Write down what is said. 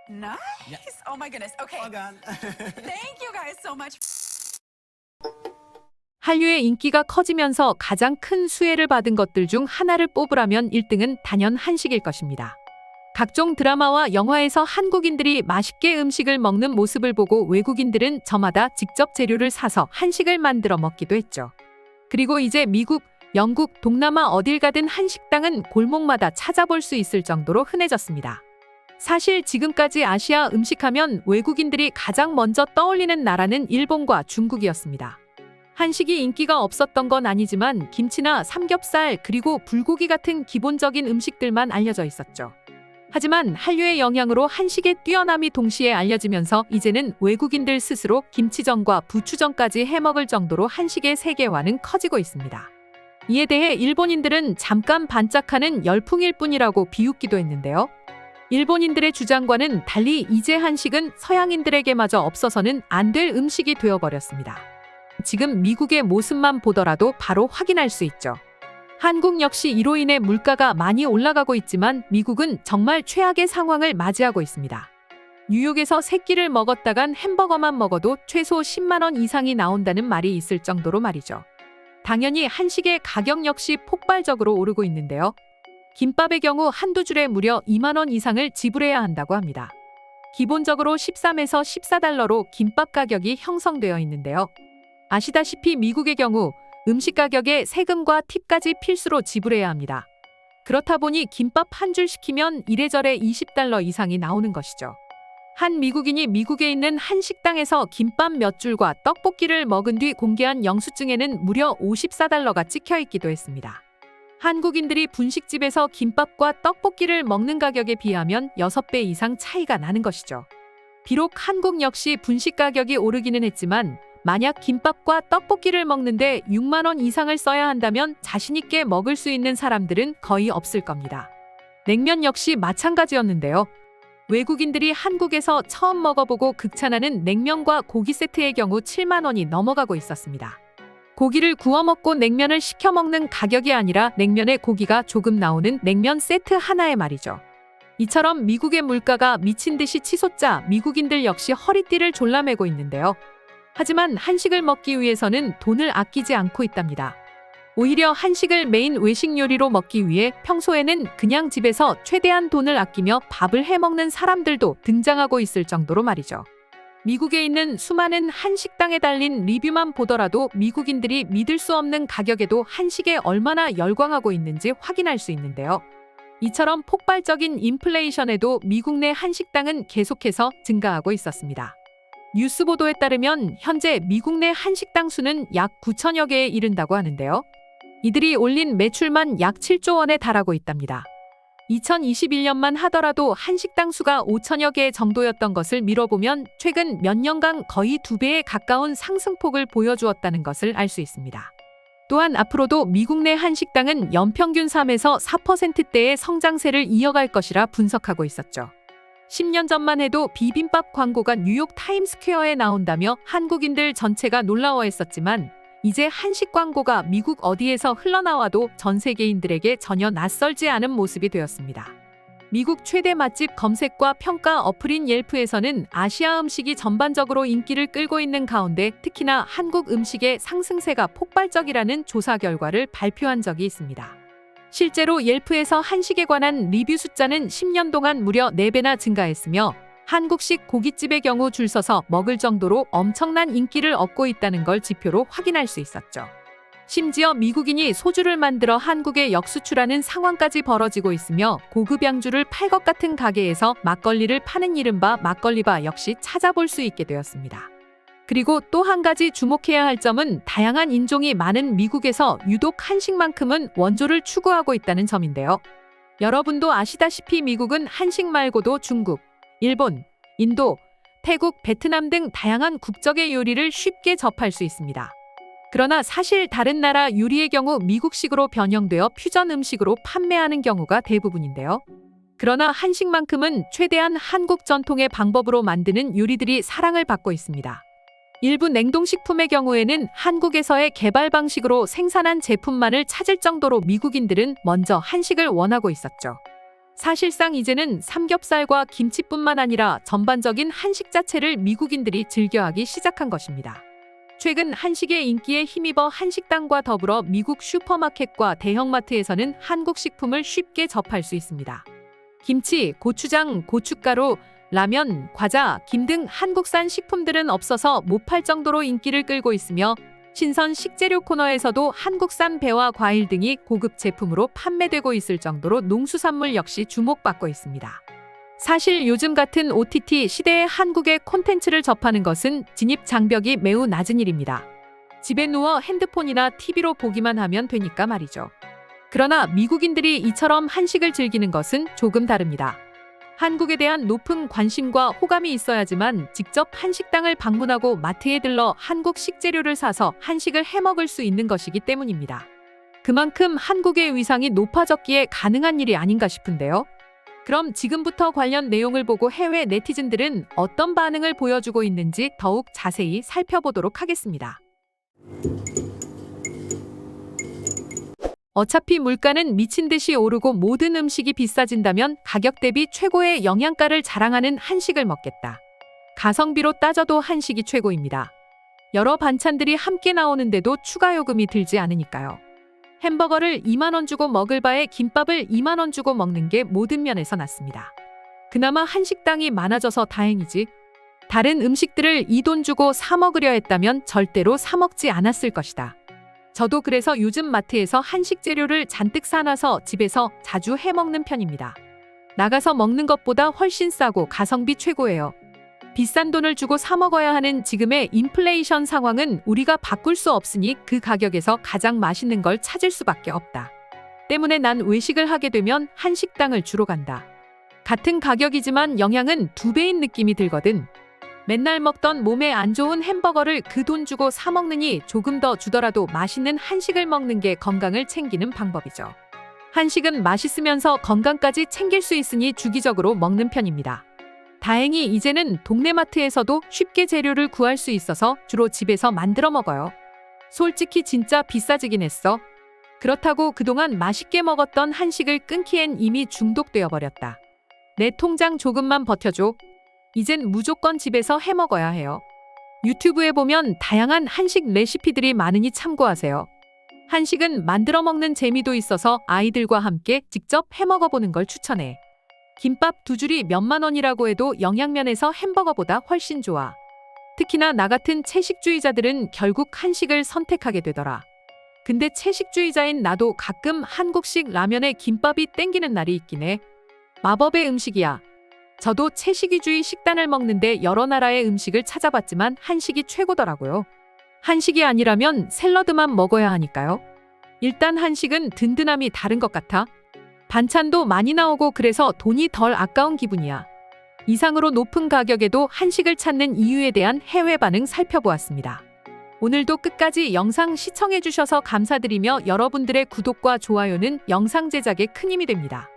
Nice. Yeah. Oh my goodness. Okay. Oh God. Thank you guys so much. 한류의 인기가 커지면서 가장 큰 수혜를 받은 것들 중 하나를 뽑으라면 1등은 단연 한식일 것입니다. 각종 드라마와 영화에서 한국인들이 맛있게 음식을 먹는 모습을 보고 외국인들은 저마다 직접 재료를 사서 한식을 만들어 먹기도 했죠. 그리고 이제 미국, 영국, 동남아 어딜 가든 한식당은 골목마다 찾아볼 수 있을 정도로 흔해졌습니다. 사실 지금까지 아시아 음식하면 외국인들이 가장 먼저 떠올리는 나라는 일본과 중국이었습니다. 한식이 인기가 없었던 건 아니지만 김치나 삼겹살 그리고 불고기 같은 기본적인 음식들만 알려져 있었죠. 하지만 한류의 영향으로 한식의 뛰어남이 동시에 알려지면서 이제는 외국인들 스스로 김치전과 부추전까지 해먹을 정도로 한식의 세계화는 커지고 있습니다. 이에 대해 일본인들은 잠깐 반짝하는 열풍일 뿐이라고 비웃기도 했는데요. 일본인들의 주장과는 달리 이제 한식은 서양인들에게마저 없어서는 안 될 음식이 되어버렸습니다. 지금 미국의 모습만 보더라도 바로 확인할 수 있죠. 한국 역시 이로 인해 물가가 많이 올라가고 있지만 미국은 정말 최악의 상황을 맞이하고 있습니다. 뉴욕에서 세 끼를 먹었다간 햄버거만 먹어도 최소 10만 원 이상이 나온다는 말이 있을 정도로 말이죠. 당연히 한식의 가격 역시 폭발적으로 오르고 있는데요. 김밥의 경우 한두 줄에 무려 2만 원 이상을 지불해야 한다고 합니다. 기본적으로 13에서 14달러로 김밥 가격이 형성되어 있는데요. 아시다시피 미국의 경우 음식 가격에 세금과 팁까지 필수로 지불해야 합니다. 그렇다 보니 김밥 한 줄 시키면 이래저래 20달러 이상이 나오는 것이죠. 한 미국인이 미국에 있는 한 식당에서 김밥 몇 줄과 떡볶이를 먹은 뒤 공개한 영수증에는 무려 54달러가 찍혀 있기도 했습니다. 한국인들이 분식집에서 김밥과 떡볶이를 먹는 가격에 비하면 6배 이상 차이가 나는 것이죠. 비록 한국 역시 분식 가격이 오르기는 했지만 만약 김밥과 떡볶이를 먹는데 6만 원 이상을 써야 한다면 자신있게 먹을 수 있는 사람들은 거의 없을 겁니다. 냉면 역시 마찬가지였는데요. 외국인들이 한국에서 처음 먹어보고 극찬하는 냉면과 고기 세트의 경우 7만 원이 넘어가고 있었습니다. 고기를 구워 먹고 냉면을 시켜 먹는 가격이 아니라 냉면에 고기가 조금 나오는 냉면 세트 하나에 말이죠. 이처럼 미국의 물가가 미친 듯이 치솟자 미국인들 역시 허리띠를 졸라매고 있는데요. 하지만 한식을 먹기 위해서는 돈을 아끼지 않고 있답니다. 오히려 한식을 메인 외식 요리로 먹기 위해 평소에는 그냥 집에서 최대한 돈을 아끼며 밥을 해먹는 사람들도 등장하고 있을 정도로 말이죠. 미국에 있는 수많은 한식당에 달린 리뷰만 보더라도 미국인들이 믿을 수 없는 가격에도 한식에 얼마나 열광하고 있는지 확인할 수 있는데요. 이처럼 폭발적인 인플레이션에도 미국 내 한식당은 계속해서 증가하고 있었습니다. 뉴스 보도에 따르면 현재 미국 내 한식당 수는 약 9천여 개에 이른다고 하는데요. 이들이 올린 매출만 약 7조 원에 달하고 있답니다. 2021년만 하더라도 한식당 수가 5천여 개 정도였던 것을 미뤄보면 최근 몇 년간 거의 2배에 가까운 상승폭을 보여주었다는 것을 알 수 있습니다. 또한 앞으로도 미국 내 한식당은 연평균 3에서 4%대의 성장세를 이어갈 것이라 분석하고 있었죠. 10년 전만 해도 비빔밥 광고가 뉴욕 타임스퀘어에 나온다며 한국인들 전체가 놀라워했었지만 이제 한식 광고가 미국 어디에서 흘러나와도 전 세계인들에게 전혀 낯설지 않은 모습이 되었습니다. 미국 최대 맛집 검색과 평가 어플인 옐프에서는 아시아 음식이 전반적으로 인기를 끌고 있는 가운데 특히나 한국 음식의 상승세가 폭발적이라는 조사 결과를 발표한 적이 있습니다. 실제로 옐프에서 한식에 관한 리뷰 숫자는 10년 동안 무려 4배나 증가했으며 한국식 고깃집의 경우 줄 서서 먹을 정도로 엄청난 인기를 얻고 있다는 걸 지표로 확인할 수 있었죠. 심지어 미국인이 소주를 만들어 한국에 역수출하는 상황까지 벌어지고 있으며 고급 양주를 팔 것 같은 가게에서 막걸리를 파는 이른바 막걸리바 역시 찾아볼 수 있게 되었습니다. 그리고 또 한 가지 주목해야 할 점은 다양한 인종이 많은 미국에서 유독 한식만큼은 원조를 추구하고 있다는 점인데요. 여러분도 아시다시피 미국은 한식 말고도 중국, 일본, 인도, 태국, 베트남 등 다양한 국적의 요리를 쉽게 접할 수 있습니다. 그러나 사실 다른 나라 요리의 경우 미국식으로 변형되어 퓨전 음식으로 판매하는 경우가 대부분인데요. 그러나 한식만큼은 최대한 한국 전통의 방법으로 만드는 요리들이 사랑을 받고 있습니다. 일부 냉동식품의 경우에는 한국에서의 개발 방식으로 생산한 제품만을 찾을 정도로 미국인들은 먼저 한식을 원하고 있었죠. 사실상 이제는 삼겹살과 김치뿐만 아니라 전반적인 한식 자체를 미국인들이 즐겨하기 시작한 것입니다. 최근 한식의 인기에 힘입어 한식당과 더불어 미국 슈퍼마켓과 대형마트에서는 한국 식품을 쉽게 접할 수 있습니다. 김치, 고추장, 고춧가루, 라면, 과자, 김 등 한국산 식품들은 없어서 못 팔 정도로 인기를 끌고 있으며 신선 식재료 코너에서도 한국산 배와 과일 등이 고급 제품으로 판매되고 있을 정도로 농수산물 역시 주목받고 있습니다. 사실 요즘 같은 OTT 시대에 한국의 콘텐츠를 접하는 것은 진입 장벽이 매우 낮은 일입니다. 집에 누워 핸드폰이나 TV로 보기만 하면 되니까 말이죠. 그러나 미국인들이 이처럼 한식을 즐기는 것은 조금 다릅니다. 한국에 대한 높은 관심과 호감이 있어야지만 직접 한식당을 방문하고 마트에 들러 한국 식재료를 사서 한식을 해먹을 수 있는 것이기 때문입니다. 그만큼 한국의 위상이 높아졌기에 가능한 일이 아닌가 싶은데요. 그럼 지금부터 관련 내용을 보고 해외 네티즌들은 어떤 반응을 보여주고 있는지 더욱 자세히 살펴보도록 하겠습니다. 어차피 물가는 미친 듯이 오르고 모든 음식이 비싸진다면 가격 대비 최고의 영양가를 자랑하는 한식을 먹겠다. 가성비로 따져도 한식이 최고입니다. 여러 반찬들이 함께 나오는데도 추가 요금이 들지 않으니까요. 햄버거를 2만 원 주고 먹을 바에 김밥을 2만 원 주고 먹는 게 모든 면에서 낫습니다. 그나마 한식당이 많아져서 다행이지. 다른 음식들을 이 돈 주고 사 먹으려 했다면 절대로 사 먹지 않았을 것이다. 저도 그래서 요즘 마트에서 한식 재료를 잔뜩 사놔서 집에서 자주 해먹는 편입니다. 나가서 먹는 것보다 훨씬 싸고 가성비 최고예요. 비싼 돈을 주고 사 먹어야 하는 지금의 인플레이션 상황은 우리가 바꿀 수 없으니 그 가격에서 가장 맛있는 걸 찾을 수밖에 없다. 때문에 난 외식을 하게 되면 한식당을 주로 간다. 같은 가격이지만 영양은 2배인 느낌이 들거든. 맨날 먹던 몸에 안 좋은 햄버거를 그 돈 주고 사 먹느니 조금 더 주더라도 맛있는 한식을 먹는 게 건강을 챙기는 방법이죠. 한식은 맛있으면서 건강까지 챙길 수 있으니 주기적으로 먹는 편입니다. 다행히 이제는 동네 마트에서도 쉽게 재료를 구할 수 있어서 주로 집에서 만들어 먹어요. 솔직히 진짜 비싸지긴 했어. 그렇다고 그동안 맛있게 먹었던 한식을 끊기엔 이미 중독되어 버렸다. 내 통장 조금만 버텨줘. 이젠 무조건 집에서 해 먹어야 해요. 유튜브에 보면 다양한 한식 레시피들이 많으니 참고하세요. 한식은 만들어 먹는 재미도 있어서 아이들과 함께 직접 해 먹어보는 걸 추천해. 김밥 2줄이 몇만 원이라고 해도 영양면에서 햄버거보다 훨씬 좋아. 특히나 나 같은 채식주의자들은 결국 한식을 선택하게 되더라. 근데 채식주의자인 나도 가끔 한국식 라면에 김밥이 땡기는 날이 있긴 해. 마법의 음식이야. 저도 채식위주의 식단을 먹는데 여러 나라의 음식을 찾아봤지만 한식이 최고더라고요. 한식이 아니라면 샐러드만 먹어야 하니까요. 일단 한식은 든든함이 다른 것 같아. 반찬도 많이 나오고 그래서 돈이 덜 아까운 기분이야. 이상으로 높은 가격에도 한식을 찾는 이유에 대한 해외 반응 살펴보았습니다. 오늘도 끝까지 영상 시청해주셔서 감사드리며 여러분들의 구독과 좋아요는 영상 제작에 큰 힘이 됩니다.